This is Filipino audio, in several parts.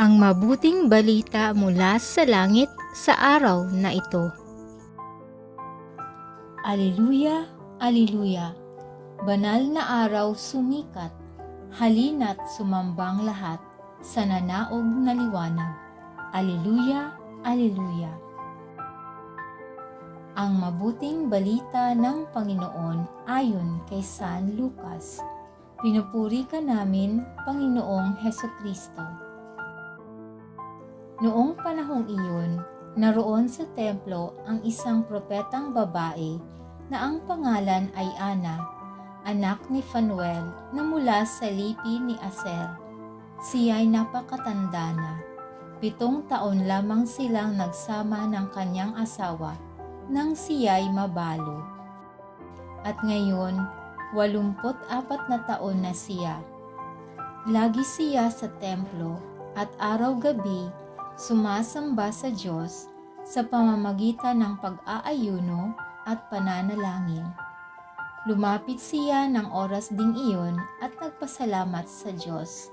Ang mabuting balita mula sa langit sa araw na ito. Aleluya, aleluya! Banal na araw sumikat, halina't sumambang lahat sa nanaog na liwanag. Aleluya, aleluya! Ang mabuting balita ng Panginoon ayon kay San Lucas. Pinupuri ka namin, Panginoong Hesukristo. Noong panahong iyon, naroon sa templo ang isang propetang babae na ang pangalan ay Ana, anak ni Fanuel na mula sa lipi ni Aser. Siya'y napakatanda na. 7 taon lamang silang nagsama ng kanyang asawa nang siya'y mabalo. At ngayon, 84 na taon na siya. Lagi siya sa templo at araw-gabi sumasamba sa Diyos sa pamamagitan ng pag-aayuno at pananalangin. Lumapit siya ng oras ding iyon at nagpasalamat sa Diyos.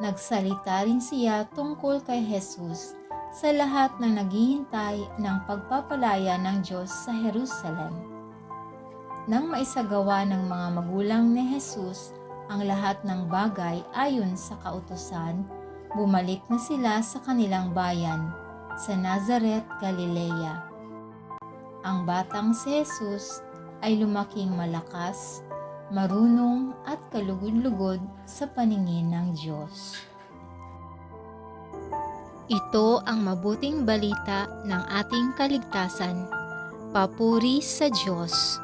Nagsalita rin siya tungkol kay Jesus sa lahat ng naghihintay ng pagpapalaya ng Diyos sa Jerusalem. Nang maisagawa ng mga magulang ni Jesus ang lahat ng bagay ayon sa kautusan, bumalik na sila sa kanilang bayan, sa Nazaret, Galilea. Ang batang si Jesus ay lumaking malakas, marunong at kalugod-lugod sa paningin ng Diyos. Ito ang mabuting balita ng ating kaligtasan. Papuri sa Diyos.